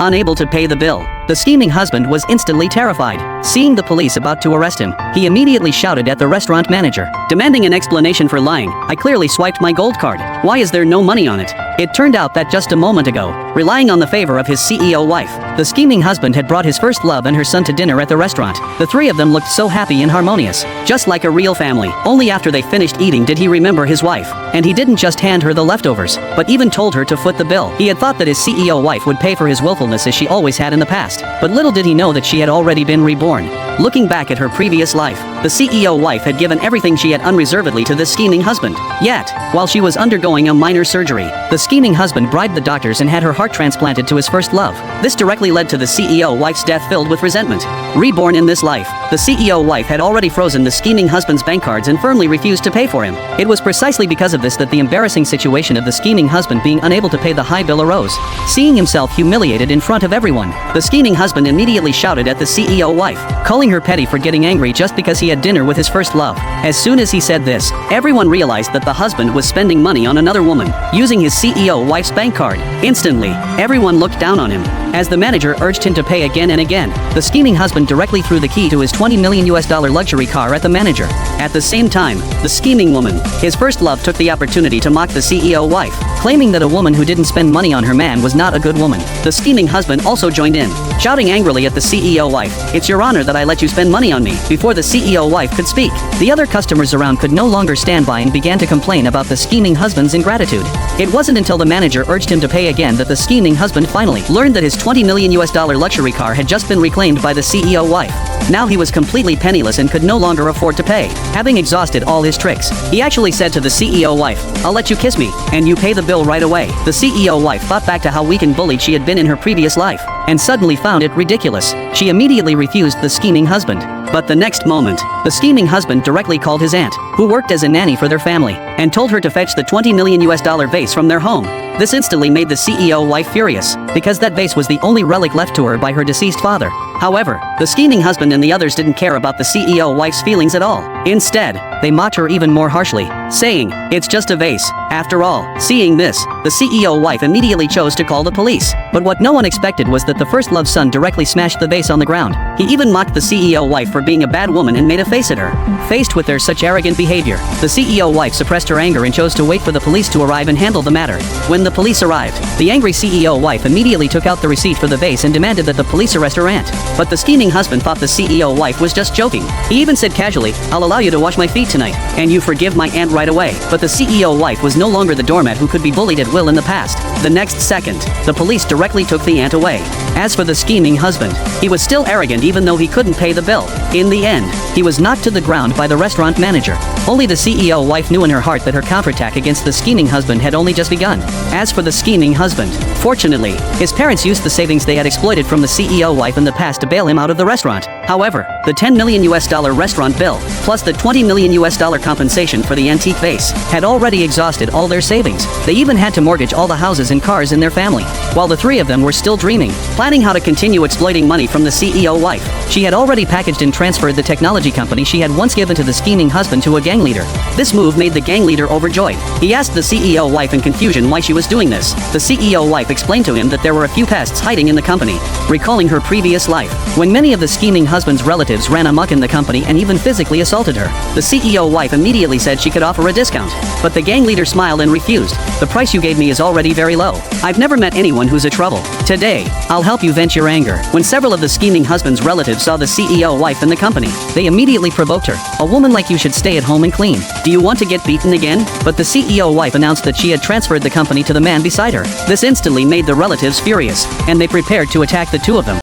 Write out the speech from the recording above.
unable to pay the bill. The scheming husband was instantly terrified. Seeing the police about to arrest him, he immediately shouted at the restaurant manager, demanding an explanation for lying. "I clearly swiped my gold card. Why is there no money on it?" It turned out that just a moment ago, relying on the favor of his CEO wife, the scheming husband had brought his first love and her son to dinner at the restaurant. The three of them looked so happy and harmonious, just like a real family. Only after they finished eating did he remember his wife, and he didn't just hand her the leftovers, but even told her to foot the bill. He had thought that his CEO wife would pay for his willfulness as she always had in the past, but little did he know that she had already been reborn. Looking back at her previous life, the CEO wife had given everything she had unreservedly to this scheming husband. Yet, while she was undergoing a minor surgery, the scheming husband bribed the doctors and had her heart transplanted to his first love. This directly led to the CEO wife's death filled with resentment. Reborn in this life, the CEO wife had already frozen the scheming husband's bank cards and firmly refused to pay for him. It was precisely because of this that the embarrassing situation of the scheming husband being unable to pay the high bill arose. Seeing himself humiliated in front of everyone, the scheming husband immediately shouted at the CEO wife, calling her petty for getting angry just because he had dinner with his first love. As soon as he said this, everyone realized that the husband was spending money on another woman, using his CEO wife's bank card. Instantly, everyone looked down on him. As the manager urged him to pay again and again, the scheming husband directly threw the key to his $20 million luxury car at the manager. At the same time, the scheming woman, his first love, took the opportunity to mock the CEO wife, claiming that a woman who didn't spend money on her man was not a good woman. The scheming husband also joined in, shouting angrily at the CEO wife, "It's your honor that I let you spend money on me." Before the CEO wife could speak, the other customers around could no longer stand by and began to complain about the scheming husband's ingratitude. It wasn't until the manager urged him to pay again that the scheming husband finally learned that his $20 million luxury car had just been reclaimed by the CEO wife. Now he was completely penniless and could no longer afford to pay. Having exhausted all his tricks, he actually said to the CEO wife, "I'll let you kiss me, and you pay the bill right away." The CEO wife thought back to how weak and bullied she had been in her previous life, and suddenly found it ridiculous. She immediately refused the scheming husband. But the next moment, the scheming husband directly called his aunt, who worked as a nanny for their family, and told her to fetch the $20 million vase from their home. This instantly made the CEO wife furious, because that vase was the only relic left to her by her deceased father. However, the scheming husband and the others didn't care about the CEO wife's feelings at all. Instead, they mocked her even more harshly, saying, "It's just a vase, after all." Seeing this, the CEO wife immediately chose to call the police. But what no one expected was that the first love son directly smashed the vase on the ground. He even mocked the CEO wife for being a bad woman and made a face at her. Faced with their such arrogant behavior, the CEO wife suppressed her anger and chose to wait for the police to arrive and handle the matter. When the police arrived, the angry CEO wife immediately took out the receipt for the vase and demanded that the police arrest her aunt. But the scheming husband thought the CEO wife was just joking. He even said casually, "I'll allow you to wash my feet tonight, and you forgive my aunt right away." But the CEO wife was no longer the doormat who could be bullied at will in the past. The next second, the police directly took the aunt away. As for the scheming husband, he was still arrogant even though he couldn't pay the bill. In the end, he was knocked to the ground by the restaurant manager. Only the CEO wife knew in her heart that her counterattack against the scheming husband had only just begun. As for the scheming husband, fortunately, his parents used the savings they had exploited from the CEO wife in the past to bail him out of the restaurant. However, the $10 million restaurant bill, plus the $20 million compensation for the antique vase, had already exhausted all their savings. They even had to mortgage all the houses and cars in their family. While the three of them were still dreaming, planning how to continue exploiting money from the CEO wife, she had already packaged and transferred the technology company she had once given to the scheming husband to a gang leader. This move made the gang leader overjoyed. He asked the CEO wife in confusion why she was doing this. The CEO wife explained to him that there were a few pests hiding in the company, recalling her previous life, when many of the scheming husband's relatives ran amok in the company and even physically assaulted her. The CEO wife immediately said she could offer a discount, but the gang leader smiled and refused. "The price you gave me is already very low. I've never met anyone who's a trouble. Today, I'll help you vent your anger." When several of the scheming husband's relatives saw the CEO wife in the company, they immediately provoked her. "A woman like you should stay at home and clean. Do you want to get beaten again?" But the CEO wife announced that she had transferred the company to the man beside her. This instantly made the relatives furious, and they prepared to attack the two of them.